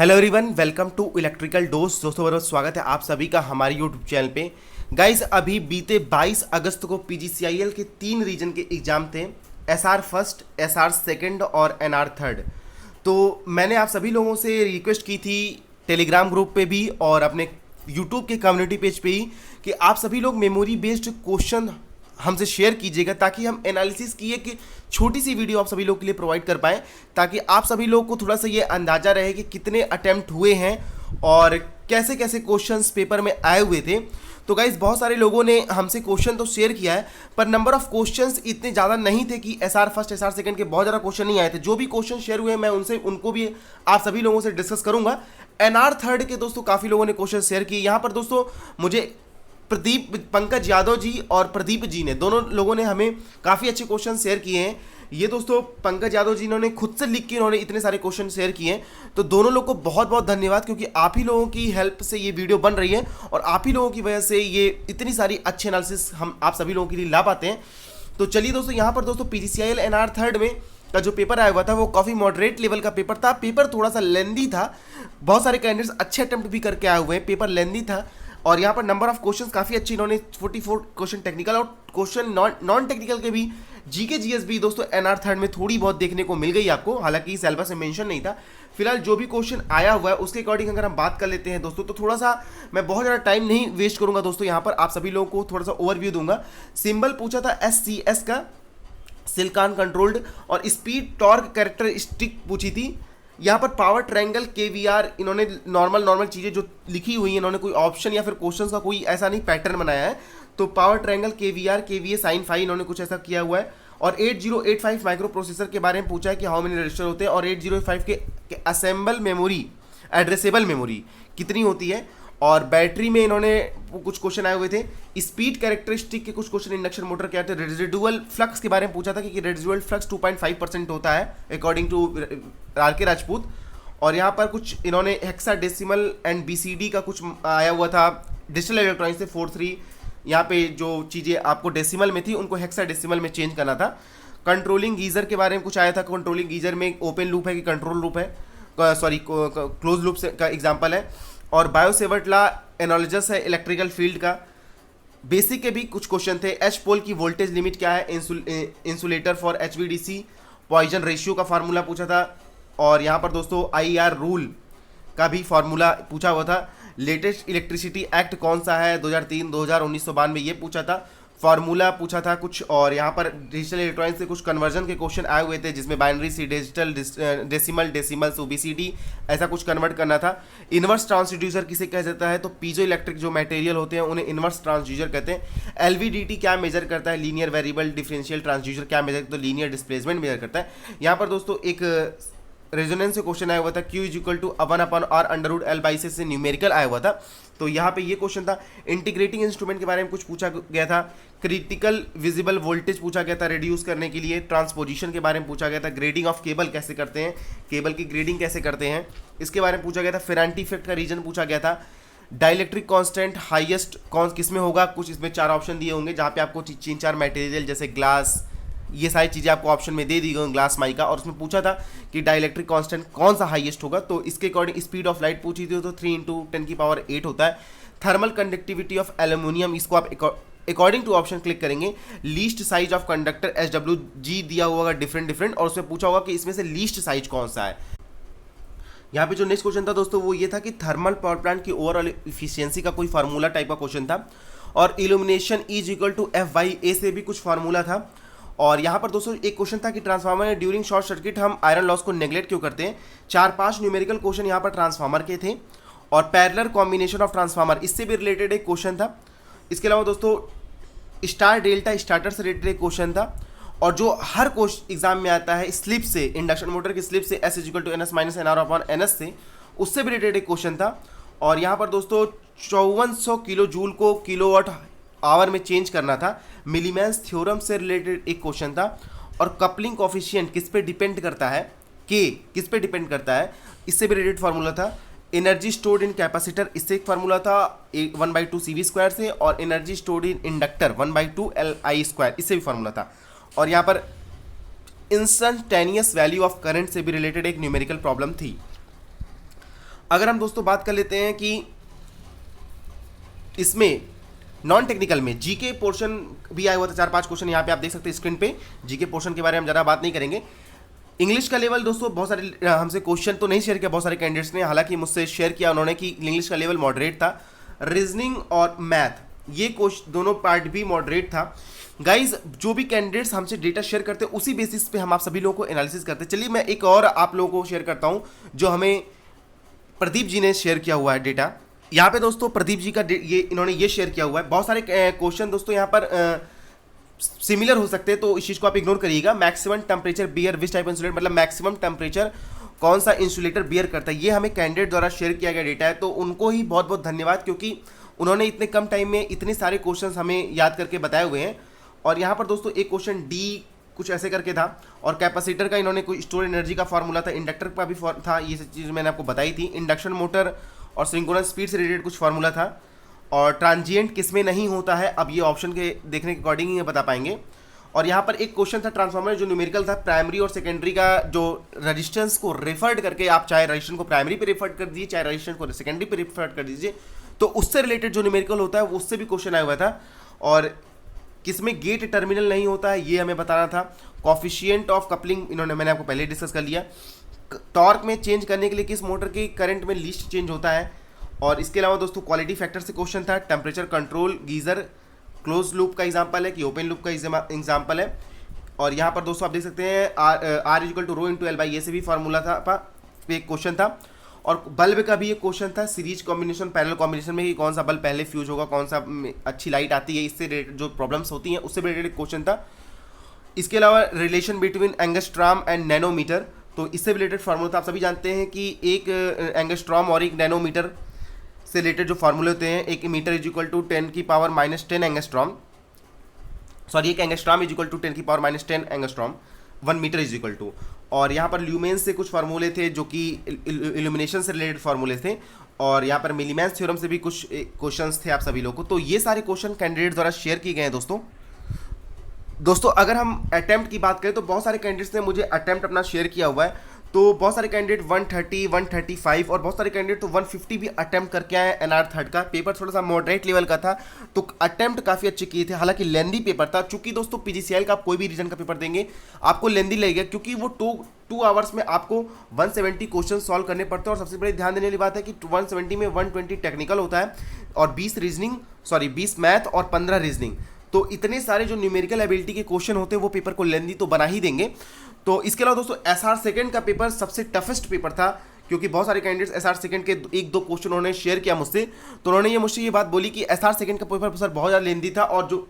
Hello everyone, welcome to Electrical Dose. दोस्तों बहुत स्वागत है आप सभी का हमारे यूट्यूब चैनल पे। गाइस, अभी बीते 22 अगस्त को पीजीसीआईएल के 3 रीजन के एग्जाम थे, एसआर फर्स्ट, एसआर सेकंड और एनआर थर्ड। तो मैंने आप सभी लोगों से रिक्वेस्ट की थी टेलीग्राम ग्रुप पे भी और अपने यूट्यूब के कम्युनिटी पेज पे ही कि आप सभी लोग मेमोरी बेस्ड क्वेश्चन हमसे शेयर कीजिएगा ताकि हम एनालिसिस की एक छोटी सी वीडियो आप सभी लोग के लिए प्रोवाइड कर पाएँ, ताकि आप सभी लोग को थोड़ा सा ये अंदाज़ा रहे कि कितने अटेम्प्ट हुए हैं और कैसे कैसे क्वेश्चंस पेपर में आए हुए थे। तो गाइज, बहुत सारे लोगों ने हमसे क्वेश्चन तो शेयर किया है, पर नंबर ऑफ क्वेश्चंस इतने ज़्यादा नहीं थे कि एसआर फर्स्ट एसआर सेकंड के बहुत ज़्यादा क्वेश्चन नहीं आए थे। जो भी क्वेश्चन शेयर हुए मैं उनको भी आप सभी लोगों से डिस्कस करूंगा। एनआर थर्ड के दोस्तों काफ़ी लोगों ने क्वेश्चन शेयर किए। यहाँ पर दोस्तों मुझे पंकज यादव जी और प्रदीप जी ने, दोनों लोगों ने हमें काफ़ी अच्छे क्वेश्चन शेयर किए हैं। ये दोस्तों पंकज यादव जी इन्होंने खुद से लिख के इन्होंने इतने सारे क्वेश्चन शेयर किए हैं, तो दोनों लोग को बहुत बहुत धन्यवाद, क्योंकि आप ही लोगों की हेल्प से ये वीडियो बन रही है और आप ही लोगों की वजह से ये इतनी सारी अच्छे एनालिसिस हम आप सभी लोगों के लिए ला पाते हैं। तो चलिए दोस्तों, यहाँ पर दोस्तों पीजीसीआईएल एनआर थर्ड में का जो पेपर आया हुआ था वो काफ़ी मॉडरेट लेवल का पेपर था। पेपर थोड़ा सा लेंदी था, बहुत सारे कैंडिडेट्स अच्छे अटेम्प्ट भी करके आए हुए हैं, पेपर लेंदी था। और यहाँ पर नंबर ऑफ क्वेश्चन काफ़ी अच्छी, इन्होंने 44 क्वेश्चन टेक्निकल और क्वेश्चन नॉन टेक्निकल के भी, जीके जीएस भी दोस्तों एनआर थर्ड में थोड़ी बहुत देखने को मिल गई आपको, हालांकि सिलेबस में मेंशन नहीं था। फिलहाल जो भी क्वेश्चन आया हुआ है उसके अकॉर्डिंग अगर हम बात कर लेते हैं दोस्तों, तो थोड़ा सा मैं बहुत ज़्यादा टाइम नहीं वेस्ट करूंगा दोस्तों। यहाँ पर आप सभी लोगों को थोड़ा सा ओवरव्यू दूंगा। सिंबल पूछा था SCS का, सिलिकॉन कंट्रोल्ड, और स्पीड टॉर्क कैरेक्टरिस्टिक पूछी थी। यहाँ पर पावर ट्रायंगल KVR, इन्होंने नॉर्मल चीज़ें जो लिखी हुई हैं, इन्होंने कोई ऑप्शन या फिर क्वेश्चन का कोई ऐसा नहीं पैटर्न बनाया है। तो power triangle KVR KVA sine phi इन्होंने कुछ ऐसा किया हुआ है। और 8085 माइक्रो प्रोसेसर के बारे में पूछा है कि हाउ मेनी रजिस्टर होते हैं, और 8085 के असेंबल मेमोरी, एड्रेसेबल मेमोरी कितनी होती है। और बैटरी में इन्होंने कुछ क्वेश्चन आए हुए थे। स्पीड कैरेक्टरिस्टिक के कुछ क्वेश्चन इंडक्शन मोटर के आए थे। रेजिडुअल फ्लक्स के बारे में पूछा था कि रेजिडुअल फ्लक्स 2.5% होता है अकॉर्डिंग टू RK राजपूत। और यहाँ पर कुछ इन्होंने हेक्साडेसिमल एंड BCD का कुछ आया हुआ था डिजिटल इलेक्ट्रॉनिक्स से 4-3। यहाँ पे जो चीज़ें आपको डेसिमल में थी उनको हेक्साडेसिमल में चेंज करना था। कंट्रोलिंग गीजर के बारे में कुछ आया था। कंट्रोलिंग गीजर में ओपन लूप है कि कंट्रोल लूप है, सॉरी क्लोज लूप का एग्जाम्पल है। और बायोसेवर्ट लॉ एनालॉगस है इलेक्ट्रिकल फील्ड का। बेसिक के भी कुछ क्वेश्चन थे। एच पोल की वोल्टेज लिमिट क्या है, insulator for HVDC, Poisson ratio का फार्मूला पूछा था। और यहाँ पर दोस्तों IR रूल का भी फार्मूला पूछा हुआ था। लेटेस्ट इलेक्ट्रिसिटी एक्ट कौन सा है, 2003, 2000, 1992, ये पूछा था। फार्मूला पूछा था कुछ। और यहाँ पर डिजिटल इलेक्ट्रॉनिक्स से कुछ कन्वर्जन के क्वेश्चन आए हुए थे, जिसमें बाइनरी से डिजिटल, डेसिमल से BCD, ऐसा कुछ कन्वर्ट करना था। इन्वर्स ट्रांसड्यूसर किसे कहा जाता है, तो पीजो इलेक्ट्रिक जो मटेरियल होते हैं उन्हें इन्वर्स ट्रांसड्यूसर कहते हैं। LVDT क्या मेजर करता है, लीनियर वेरिएबल डिफरेंशियल ट्रांसड्यूसर क्या मेजर, तो लीनियर डिस्प्लेसमेंट मेजर करता है। यहाँ पर दोस्तों एक रेजोनेंस से क्वेश्चन आया हुआ था, Q = 1/R√L/C से न्यूमेरिकल आया हुआ था। तो यहाँ पे ये क्वेश्चन था। इंटीग्रेटिंग इंस्ट्रूमेंट के बारे में कुछ पूछा गया था। क्रिटिकल विजिबल वोल्टेज पूछा गया था रिड्यूस करने के लिए। ट्रांसपोजिशन के बारे में पूछा गया था। ग्रेडिंग ऑफ केबल कैसे करते हैं, केबल की ग्रेडिंग कैसे करते हैं, इसके बारे में पूछा गया था। फेरांटी इफेक्ट का रीजन पूछा गया था। डाइलेक्ट्रिक कांस्टेंट हाईएस्ट कौन किस में होगा, कुछ इसमें 4 ऑप्शन दिए होंगे, जहाँ पे आपको 3-4 मटेरियल जैसे ग्लास, ये सारी चीज़ें आपको ऑप्शन में दे दी गई, ग्लास माइका। और उसमें पूछा था कि डाइलेक्ट्रिक कांस्टेंट कौन सा हाईएस्ट होगा, तो इसके अकॉर्डिंग स्पीड ऑफ लाइट पूछी थी, तो 3 × 10⁸ होता है। थर्मल कंडक्टिविटी ऑफ एल्यूमिनियम, इसको आप अकॉर्डिंग टू ऑप्शन क्लिक करेंगे। Least size of conductor SWG दिया हुआ होगा डिफरेंट, और उसमें पूछा होगा कि इसमें से लीस्ट साइज कौन सा है। यहाँ पे जो नेक्स्ट क्वेश्चन था दोस्तों वो ये था कि थर्मल पावर प्लांट की ओवरऑल इफिशियंसी का कोई फार्मूला टाइप का क्वेश्चन था। और इल्यूमिनेशन E=F/A से भी कुछ फार्मूला था। और यहाँ पर दोस्तों एक क्वेश्चन था कि ट्रांसफार्मर में ड्यूरिंग शॉर्ट सर्किट हम आयरन लॉस को नेग्लेक्ट क्यों करते हैं। 4-5 न्यूमेरिकल क्वेश्चन यहाँ पर ट्रांसफार्मर के थे। और पैरेलल कॉम्बिनेशन ऑफ ट्रांसफार्मर, इससे भी रिलेटेड एक क्वेश्चन था। इसके अलावा दोस्तों स्टार डेल्टा स्टार्टर से रिलेटेड एक क्वेश्चन था। और जो हर क्वेश्चन एग्जाम में आता है स्लिप से, इंडक्शन मोटर की स्लिप से, S = NS - NR/NS से, उससे भी रिलेटेड एक क्वेश्चन था। और यहाँ पर दोस्तों 5400 किलो जूल को किलोवाट आवर में चेंज करना था। मिलीमैन्स थ्योरम से रिलेटेड एक क्वेश्चन था। और कपलिंग कोफिशिएंट किस पे डिपेंड करता है, K किस पे डिपेंड करता है, इससे भी रिलेटेड फार्मूला था। एनर्जी स्टोर्ड इन कैपेसिटर, इससे एक फार्मूला था 1/2 CV² से। और energy stored in inductor 1/2 LI², इससे भी फार्मूला था। और यहाँ पर इंस्टेंटेनियस वैल्यू ऑफ करंट से भी रिलेटेड एक न्यूमेरिकल प्रॉब्लम थी। अगर हम दोस्तों बात कर लेते हैं कि इसमें नॉन टेक्निकल में जीके पोर्शन भी आया हुआ था, 4-5 क्वेश्चन यहाँ पे आप देख सकते हैं स्क्रीन पे। जीके पोर्शन के बारे में हम ज़्यादा बात नहीं करेंगे। इंग्लिश का लेवल दोस्तों बहुत सारे हमसे क्वेश्चन तो नहीं शेयर किया बहुत सारे कैंडिडेट्स ने, हालांकि मुझसे शेयर किया उन्होंने कि इंग्लिश का लेवल मॉडरेट था। रीजनिंग और मैथ ये दोनों पार्ट भी मॉडरेट था। गाइज जो भी कैंडिडेट्स हमसे डेटा शेयर करते हैं उसी बेसिस पे हम आप सभी लोगों को एनालिसिस करते हैं। चलिए मैं एक और आप लोगों को शेयर करता हूँ जो हमें प्रदीप जी ने शेयर किया हुआ है डेटा। यहाँ पे दोस्तों प्रदीप जी का ये इन्होंने ये शेयर किया हुआ है। बहुत सारे क्वेश्चन दोस्तों यहाँ पर सिमिलर हो सकते हैं, तो इस चीज़ को आप इग्नोर करिएगा। Maximum temperature bear which type insulator, मतलब मैक्सिमम टेम्परेचर कौन सा इंसुलेटर बियर करता है, ये हमें कैंडिडेट द्वारा शेयर किया गया डेटा है। तो उनको ही बहुत बहुत धन्यवाद, क्योंकि उन्होंने इतने कम टाइम में इतने सारे क्वेश्चन हमें याद करके बताए हुए हैं। और यहाँ पर दोस्तों एक क्वेश्चन डी कुछ ऐसे करके था, और कैपेसिटर का इन्होंने कोई स्टोर एनर्जी का फॉर्मूला था, इंडक्टर का भी था, ये सब चीज़ मैंने आपको बताई थी। इंडक्शन मोटर और सिंक्रोनस स्पीड से रिलेटेड कुछ फार्मूला था। और ट्रांजिएंट किसमें नहीं होता है, अब ये ऑप्शन के देखने के अकॉर्डिंग ही बता पाएंगे। और यहाँ पर एक क्वेश्चन था ट्रांसफार्मर जो न्यूमेरिकल था, प्राइमरी और सेकेंडरी का जो रेजिस्टेंस को रेफर्ड करके, आप चाहे रजिस्टेंस को प्राइमरी पे रेफर्ड कर दीजिए चाहे रजिस्टेंस को सेकेंडरी पे रेफर्ड कर दीजिए, तो उससे रिलेटेड जो न्यूमेरिकल होता है उससे भी क्वेश्चन आया हुआ था। और किसमें गेट टर्मिनल नहीं होता है ये हमें बताना था। कॉफिशिएंट ऑफ कपलिंग मैंने आपको पहले डिस्कस कर लिया। टॉर्क में चेंज करने के लिए किस मोटर के करंट में लीस्ट चेंज होता है। और इसके अलावा दोस्तों क्वालिटी फैक्टर से क्वेश्चन था। Temperature control geyser close loop का एग्जांपल है कि ओपन लूप का एग्जांपल है। और यहाँ पर दोस्तों आप देख सकते हैं R equal to rho into L by, ये से भी फार्मूला था, एक क्वेश्चन था। और बल्ब का भी एक क्वेश्चन था, सीरीज कॉम्बिनेशन पैरेलल कॉम्बिनेशन में कि कौन सा बल्ब पहले फ्यूज होगा, कौन सा अच्छी लाइट आती है, इससे रिलेटेड जो प्रॉब्लम्स होती हैं उससे रिलेटेड क्वेश्चन था। इसके अलावा relation between angstrom and nanometer, तो इससे रिलेटेड फार्मूला था। आप सभी जानते हैं कि एक एंगस्ट्रॉम और एक नैनोमीटर से रिलेटेड जो फार्मूले होते हैं, एक मीटर इज इक्वल टू 10 की पावर -10 एंगस्ट्रॉम, सॉरी एक एंगस्ट्रॉम इज इक्वल टू 10 की power -10 angstrom, 1 metre is equal to. और यहाँ पर ल्यूमेंस से कुछ फार्मूले थे जो कि इल्यूमिनेशन से रिलेटेड फार्मूले थे। और यहाँ पर मिलीमैन्स थ्योरम से भी कुछ क्वेश्चंस थे आप सभी लोगों को। तो ये सारे क्वेश्चन कैंडिडेट द्वारा शेयर किए गए हैं दोस्तों अगर हम अटेम्प्ट की बात करें तो बहुत सारे कैंडिडेट्स ने मुझे अटेम्प्ट अपना शेयर किया हुआ है। तो बहुत सारे कैंडिडेट 130, 135 और बहुत सारे कैंडिडेट तो 150 भी अटेम्प्ट करके आए। एनआर थर्ड का पेपर थोड़ा सा मॉडरेट लेवल का था, तो अटेम्प्ट काफ़ी अच्छे किए थे। हालांकि लेंदी पेपर था, चूंकि दोस्तों पीजीसीएल का आप कोई भी रीजन का पेपर देंगे आपको लेंदी लगेगा, क्योंकि वो 2 आवर्स में आपको 170 क्वेश्चन सॉल्व करने पड़ते हैं। और सबसे बड़ी ध्यान देने वाली बात है कि 170 में 120 टेक्निकल होता है और 20 मैथ और 15 रीजनिंग। तो इतने सारे जो न्यूमेरिकल एबिलिटी के क्वेश्चन होते हैं वो पेपर को लेंदी तो बना ही देंगे। तो इसके अलावा दोस्तों एसआर सेकंड का पेपर सबसे टफेस्ट पेपर था, क्योंकि बहुत सारे कैंडिडेट्स एसआर सेकंड के 1-2 क्वेश्चन उन्होंने शेयर किया मुझसे। तो उन्होंने ये मुझसे ये बात बोली कि एसआर सेकंड का पेपर सर बहुत ज़्यादा लेंदी था, और जो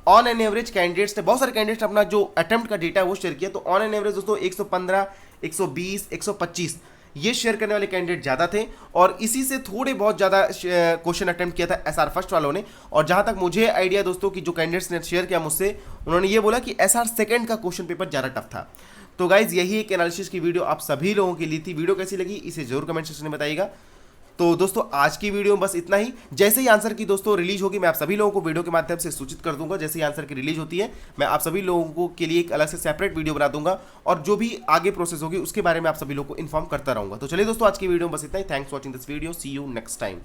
ऑन एन एवरेज कैंडिडेट्स थे, बहुत सारे कैंडिडेट्स अपना जो अटेम्प्ट का डेटा है वो शेयर किया। तो ऑन एन एवरेज दोस्तों 115, 120, 125 ये शेयर करने वाले कैंडिडेट ज़्यादा थे, और इसी से थोड़े बहुत ज़्यादा क्वेश्चन अटेम्प्ट किया था एसआर फर्स्ट वालों ने। और जहाँ तक मुझे आइडिया दोस्तों कि जो कैंडिडेट्स ने शेयर किया मुझसे, उन्होंने ये बोला कि एसआर सेकंड का क्वेश्चन पेपर ज़्यादा टफ था। तो गाइज यही एक एनालिसिस की वीडियो आप सभी लोगों के लिए थी। वीडियो कैसी लगी इसे जरूर कमेंट सेक्शन में बताइएगा। तो दोस्तों आज की वीडियो में बस इतना ही। जैसे ही आंसर की दोस्तों रिलीज होगी मैं आप सभी लोगों को वीडियो के माध्यम से सूचित कर दूंगा। जैसे ही आंसर की रिलीज होती है मैं आप सभी लोगों के लिए एक अलग से सेपरेट वीडियो बना दूंगा, और जो भी आगे प्रोसेस होगी उसके बारे में आप सभी लोगों को इन्फॉर्म करता रहूंगा। तो चलिए दोस्तों आज की वीडियो में बस इतना ही। Thanks for watching this video, see you next time.